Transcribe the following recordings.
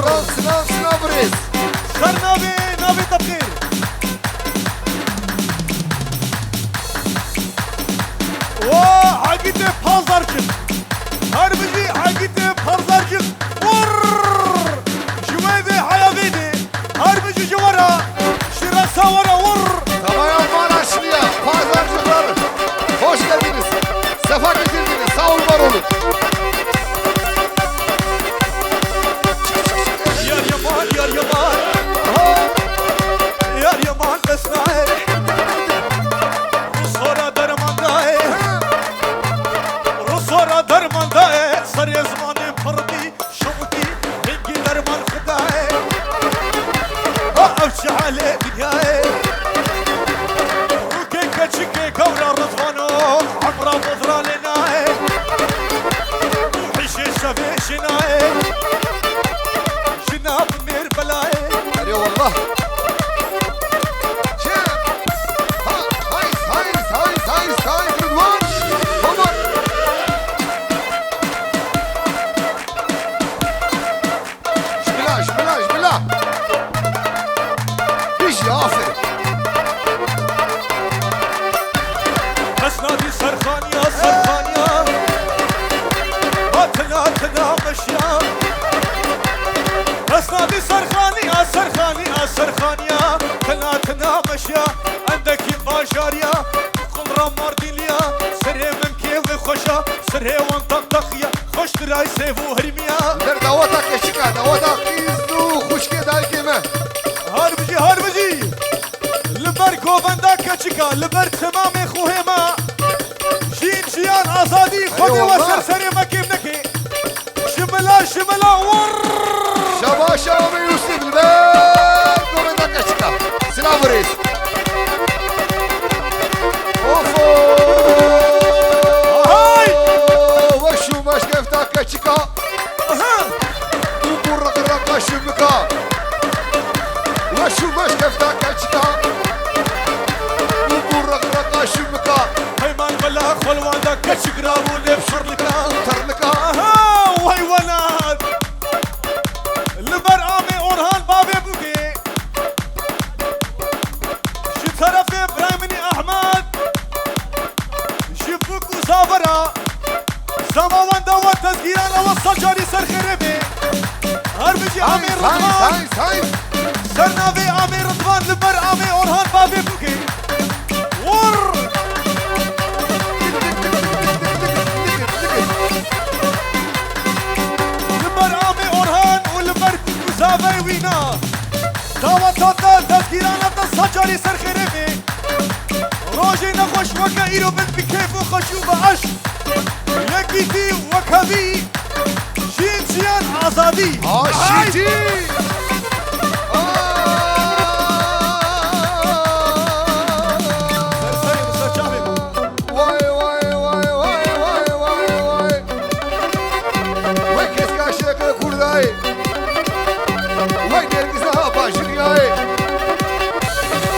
سلام بريز سر ناوي تبخير عقيدة بازاركم هربجي عقيدة بازاركم جوابي حيابيدي هربجي جوارا شراسا ورا تمام مانا شنيا pazarcıklar hoş geldiniz sefa getirdiniz sağ olun var olun yar yaman esnae Rusora darmandae sarı zamanı pardi şavki rengi darman kıdae avşi ale dünyaya ruke kaçike kavra rızvano amra bozra lenae hişe şave şinae şinab mir belae hadi wallah هاي رضوان عمر شبلا ايش يا عافر حسنا دي سرخانيا تنا مشيا حسنا دي سرخانيا تنا مشيا عندك باشاريا قمرة مارديليا سري من كيف خوشا سري وانطق تخيا خوش تراي سيفو هرميا در دواتك اشكا دواتك ازدو خوشكي دايكي ما هربجي لبر كوفندا كچكا لبر تمام خوهما جين جيان آزادي خودي وسر سري مكيم نكي شملا ور شباشا ويوسف البيت كوفندا كچكا سلام ريس وشو مش كيف تاكا شيكا وبرق الرقا شمكا وشو مش كيف تاكا شيكا وبرق الرقا شمكا هيمان بلا خلوان دا كشكرا ونبشر لكا ترلكا وهي ولاد لبر آمي أورهان بابي بوكي شي طرفي برايمني أحمد شفوك وصابرا زمان دوات تسجيلان وصل جاري سر خربي هربجي آمي رضوان سرناوي آمي رضوان لبر آمي أورهان بابي بوكي لبر آمي أورهان ولبر زاوي وينا دعوة تسجيلان تصجاري سر خربي روجي نخوش وكا إيرو بنت بكيف وخشو بعش يكيتي وكبي شين شيان عزادي عاشيتي واي واي كيس كاشيك كرداي واي نرجسها باشرياي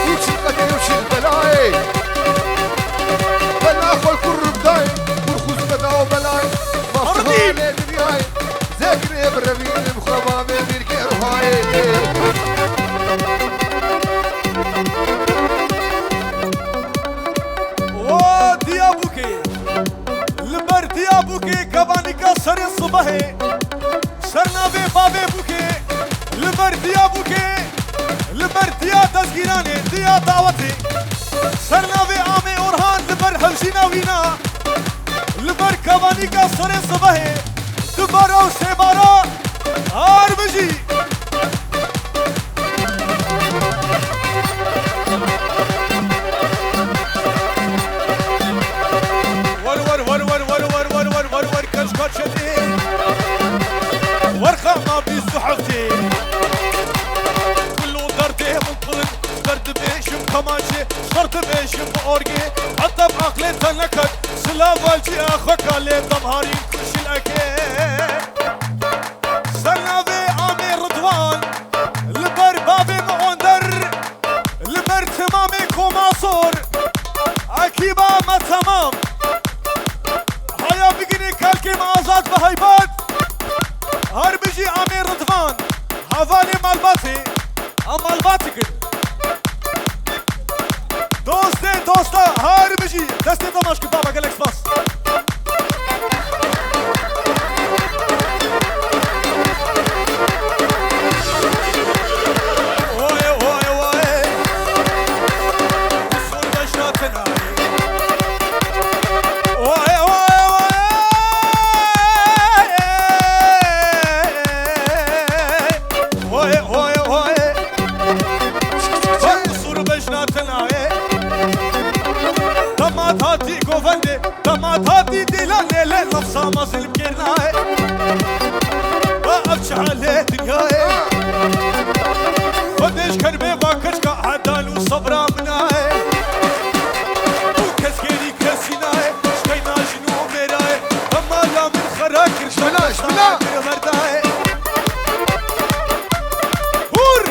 وشقتي وشق بلاي بلا خل كرداي ورخوز بداو بلاي مصطفى دنياي ذكري بربيني بخبا بير كيرهاي ديابوكي لبر ديابوكي كبانيكا سر الصبح سرناوي بابي بوكي لبر ديابوكي لبر ديا تسجيراني ديا دعوتي سرناوي آمي أورهان لبر حوشينا وينا لبر كبانيكا سر الصبح دبارا وسيبارا هاربجي ور كشكشتي ورخة ما بيستحقتي كله دردي منطلق درد بيشم كمانشي شرط بيشم بأورجي حتى بعقلي تنكت سلام والجي أخوك اللي دمهاري كل شي الأكيد سلناوي آمي رضوان لبر بابي معندر لبر تمامي كوماسور عكيبا ما تمام كالكي آزاد بهيبات هربجي آمي رضوان ماشك بابا قالك باص هاتي دلالي لنفسها ما ظلم كرناي وقفش على دنياي خدش كربي باكش كعدال وصبرا مناي وكسكيري كسيناي شكينا جنو ميراي اما لا من خراكر بلاش بلا مرداي هور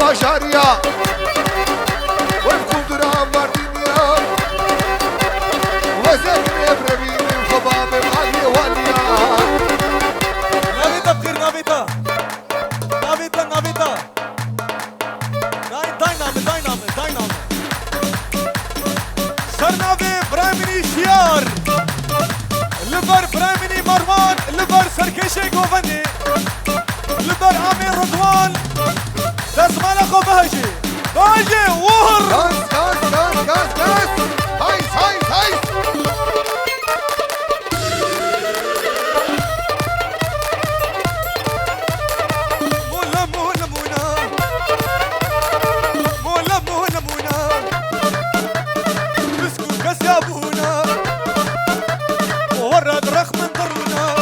باجاريا والقدرة ماردينيا وزكني بربين الخباب بغالي واليا نافيتا بخير نافيتا داينامي سرنافي برايمني شيار لبر برايمني مروان لبر سركشي قوفني لبر امير رضوان تسمع لكم بهجي وهر غاز هايس مونا مسكو كسابونا ورد رخ من ضرونا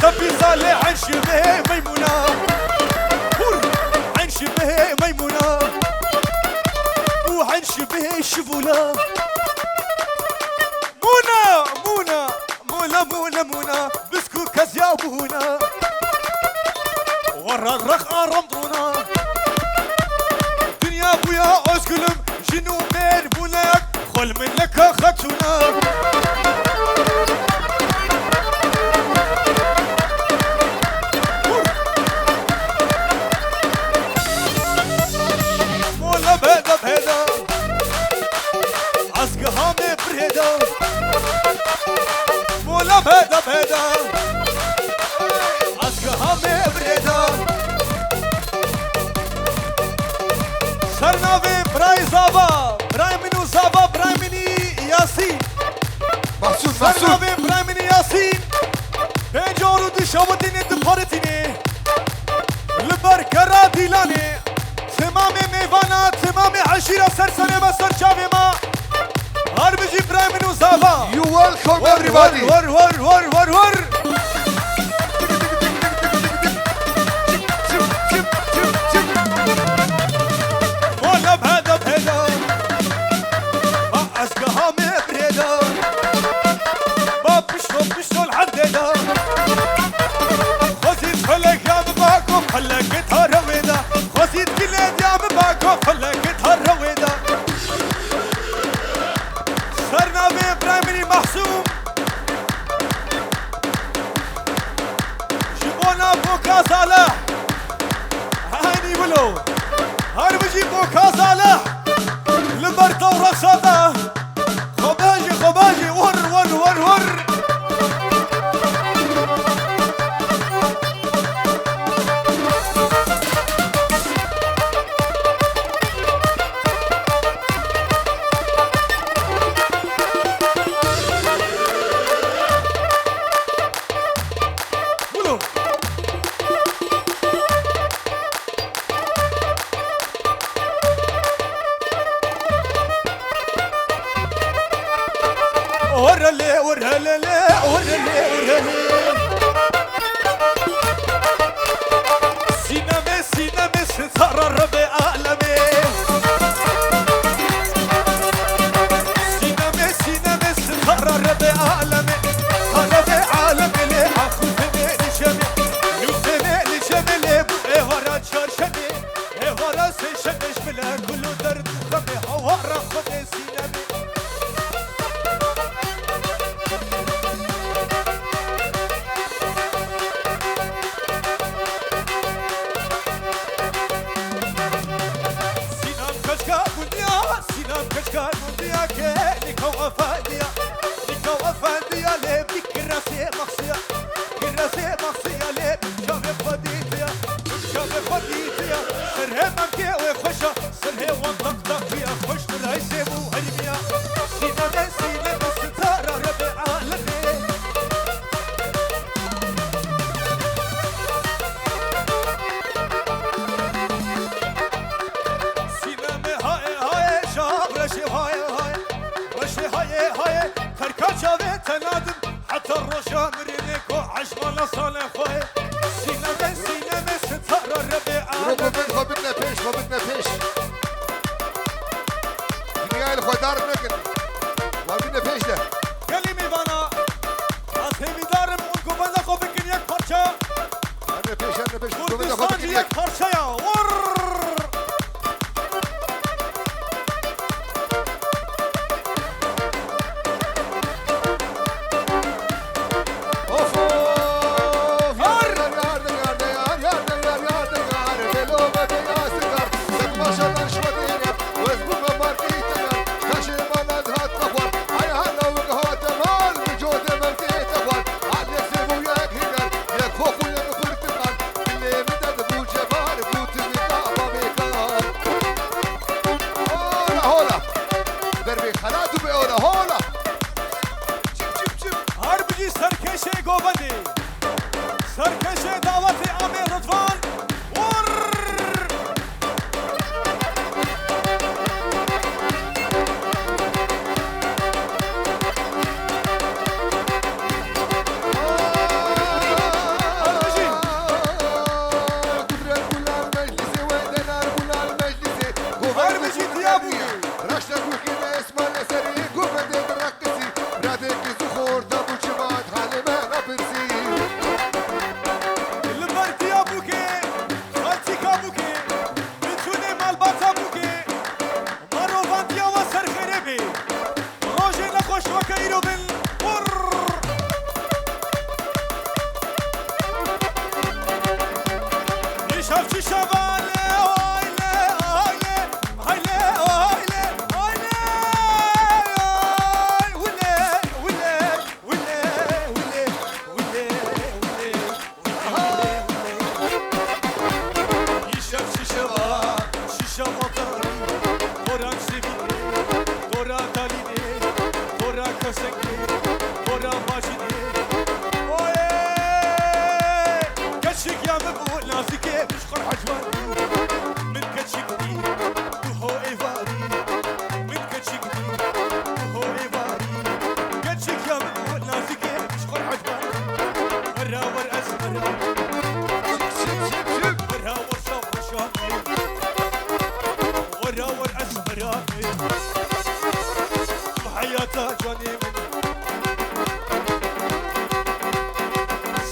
تبي صالح عن شبه ميمونة عن شبه ميمونة وعن شبه الشفولة مونا بسكو كزيابونا ورد رخ رمضونا دنيا بويا أسكلم جنو مير بوناك خل من لك خدشونا بهدا عسكها مبردا مولا بهدا عسكها مبردا سرنافي براي زابا براي منو زابا براي مني ياسين سرنافي براي مني ياسين بنجورو دشاوديني دبارتيني لبر كرا ديلاني تمامي ميفانات تمامي عشيرة سرسنة بسر شافي ما هربجي برايمن وزافا You welcome everybody ور مولا بهدا ما أسقها مبريدا ما بشتو الحديدا خزيت فلك يا بباكو فلك تهرويدا خزيت كليد يا بباكو فلك تهرويدا صرنا برايمري محسوم جيبونا بوكا صالح هاني بلو هربجي بوكا صالح لبرتا ورصادا خباجي ور ورهلي سينامي ستار الربيع عالمي سينامي ستار الربيع عالمي عالمي ليه عخو فيني لجميل ليه بوئي وراج وان طق طق يا خوش العيسى مو هرميا سينا ستارة ربع عالمي سينا هاي شاب رشي هاي كركاشة بيتنادم حتى الرشا مرينيكو عشمانا صالح خاي سينا ستارة ربع عالمي خبتنا فيش دنيا الخدار نكن وابدنا فيش ده كلمي بنا أسهمي دارم أنكو بنا خبكن يك فرشا انا فيش كردستان يك فرشا يا ور هربجي سركشي گوبندی سرکشه دعوت امیر رضوان ور هربجي دیابوی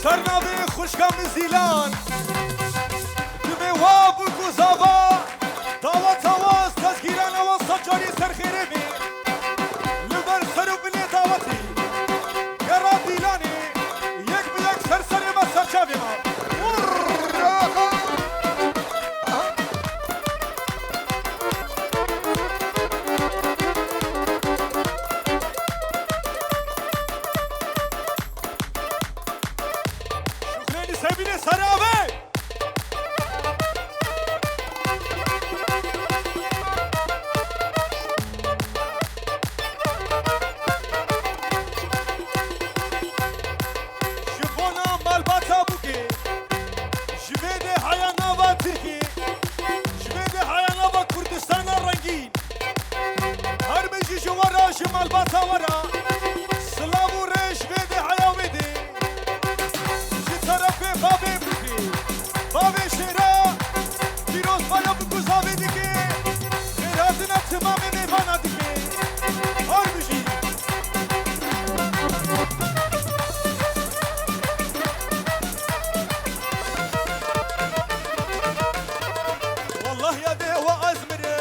سرنابي خوشكا من زيلان دمي وابو كوزابا داوا تواز تذكيران وصجاري سرخيرمي لبر سرو بني داوتي قرا ديلاني يك بيك سرسري ما سرچاوي ما Sevgili Sarı abi! Şifona malbata buki Şivede hayanava Türkiye Şivede hayanava Kurdistan'a rengin Harbeci şuvara şu malbata vara Slavu reş vede hayavede Babe buki, babe şera, piroz bana bu kuzabe dike, beradına tımame mevana dike, harbici. Vallahi ya de ve azmirem,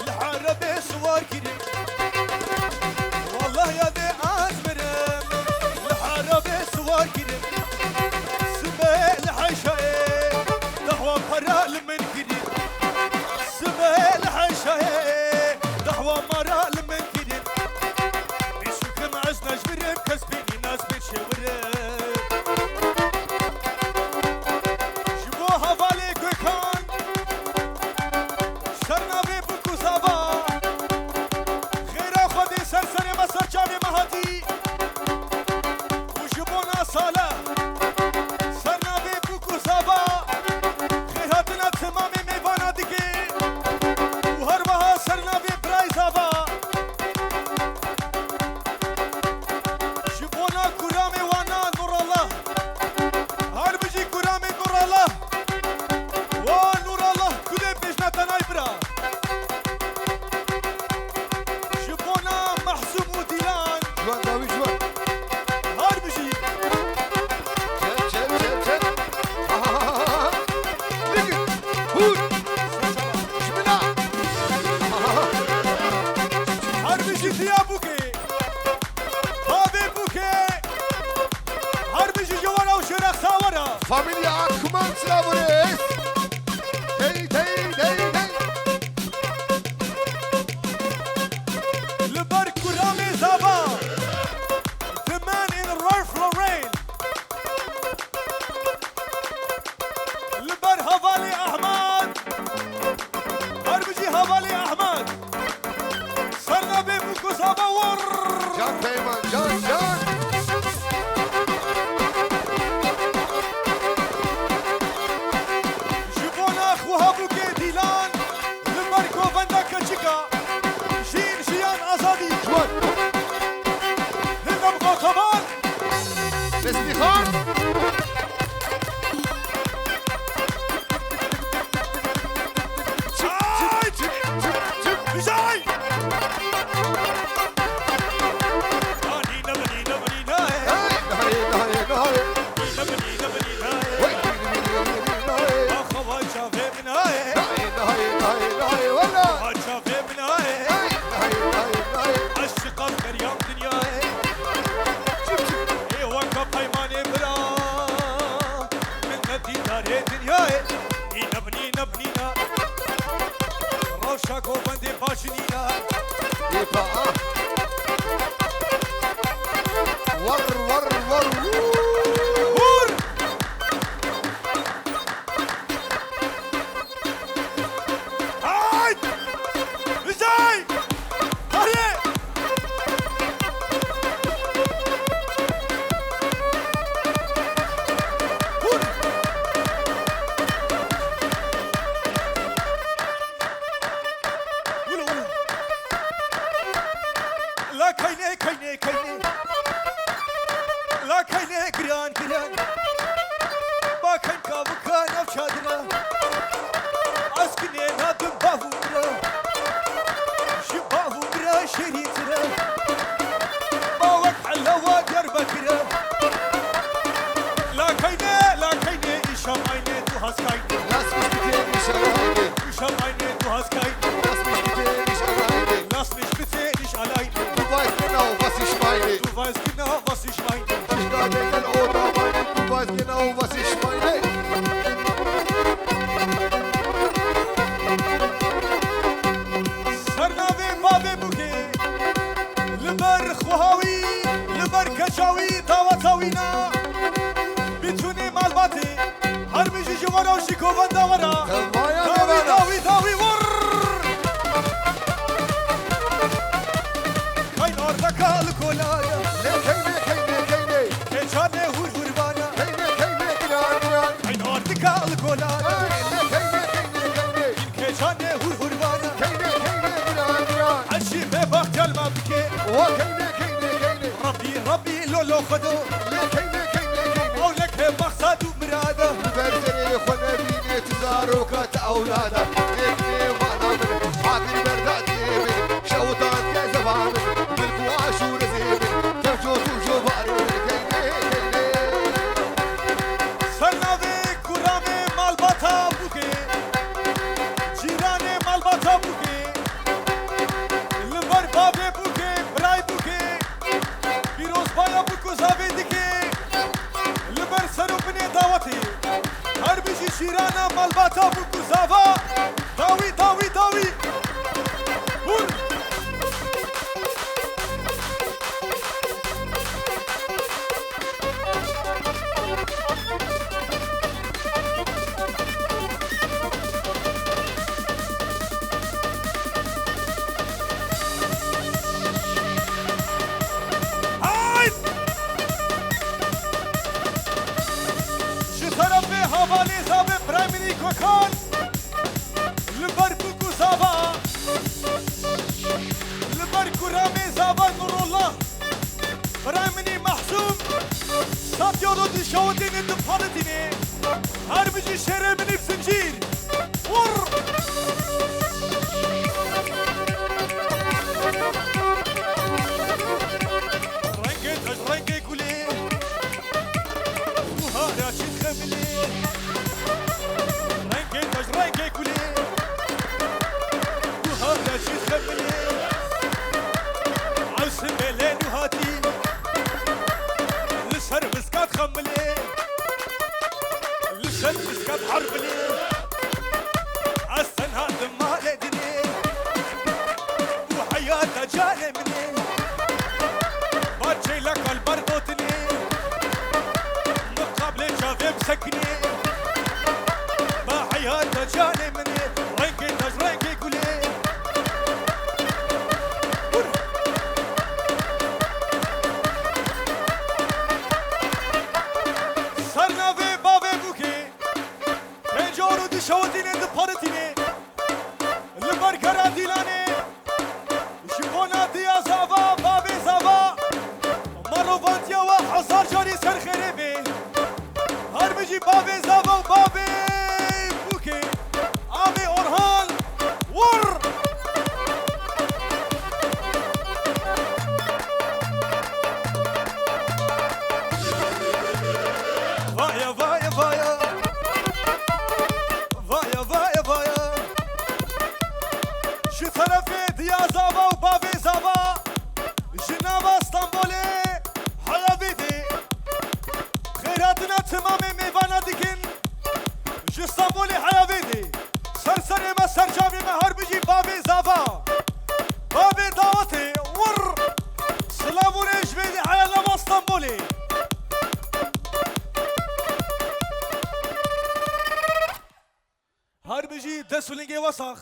l'harabe suvar kirim. Vallahi ya de azmirem, l'harabe suvar kirim. سبال عشاء دعوة مرا لمن كريم سبال عشاء دعوة مرا لمن كريم بيشوكم عزنا جبرم كسبيني ناس بتشورم شبوها بالي كوكان بجي ثيابوكي بابي بوكي هر بجي جوانا وشرق ساورا فاميليا كمان سلامونيس هي هي هي هي لبر كرامي زابا The man in Ralph Lauren لبر هفالي أحمد هر بجي هفالي أحمد صرنا بيبوكو زابا ور جان بيمان جان جان جيبونا أخوها بوكي ديلان لبر كوفندا كتشيكا شين شيان أزادي شوي هندم قوطبان الاستيخان بجاي نينا بنينا بنينا نهاية نهاية نهاية نينا بنينا بنينا وي نهاية أخوة شافي من هاي نهاية نهاية نهاية ولا شافي من هاي نهاية نهاية نهاية الشقة كريم دنياي إيه وقف هيماني برا من ندي داري دنياي نينا بنينا بنينا روشاكو بندي باشنينا يبقى ور ور ور هور هاي بجاي هاي هور ولو لا كاينه كاينه كاينه لا كاينه كران كران با كاين كابو كان افشادنا اسكني نادم بافورا شبافورا شريترا باوك حلوا دربكرا لا كاينه إشام عيني تو هاسكاينه ناس مش بتاني شرايدي إشام عيني تو هاسكاينه ناس مش بتاني شرايدي ناس مش بتسينش علينا Du weißt genau, was ich meine. Du weißt genau, was ich meine. Ich kann denken, oder meine, du weißt genau, was ich meine. صرنا بابي بوكي لبر خوهاوي لبر كشاوي تاوا تاوينا بتوني مالباتي هر بيجي جوارا وشيكو بندا ورا Tavaya تاوي nevada. تاوي تاوي ور كاين أرضك الكولايا Ne keyne keyne keyne. كيشاني هور هوربانا Keyne keyne kiran kiran. كاين أرضك الكولايا Ne keyne keyne keyne. كيشاني هور هوربانا Keyne keyne kiran kiran. عشي ببخت المبكي O keyne keyne keyne. ربي لولو خدو Ne keyne keyne keyne. أولك مقصد ومراده Berzeri khone bine tizarukat أولادا. Ekne vana min. Hadir berdadi min. Şavutan kezavan min. Milku aşur zemin. Tevjo tujo bari. Keyne keyne. سرناوی کورامه مالباتا بوکه جیرانه مالباتا بوکه لبر بابه بوکه برای بوکه بیروز بایا بوکو زاوی دیکه لبر سرو بنه داوتی هر بیجی جیرانه مالباتا بوکو زاوا داوی داوی داوی هور هاي شو طرف حوالی زاب پرایمری کوکان لبر بوکو زاوا لبر کورامه زاوا نور الله پرایمری محسوم ساتیارو دیشاو دینه دپار دینه هر بیجی شهره منیب زنجیر ور رنگه گله بوهارا چید خمله رنگه گله بوهارا چید خمله جانمني باتشي لك البردوتني مقابل شافي مسكني بحياة جانمني رنكي تاج رنكي قولي سرنا في بابي بوكي انجورو دي شوتيني دي بارتيني البركرة ديلاني شبونا ديا زابا بابي زابا مرو فانتيا وحصار جاري سر خريبي هرمجي بابي زابا وبابي بوكي عمي أورهان ور فايا فايا فايا فايا فايا فايا شو طرفي ديا زابا وبابي زابا جنابا اسطنبولي حلبيدي خيراتنا تمامي ميفانا ديكن جو اسطنبولي حلبيدي سرسري ما سرجامي ما هربجي بابي زابا بابي دعوتي ور سلاموني جبيدي على لما اسطنبولي هربجي دسولينجي وسخ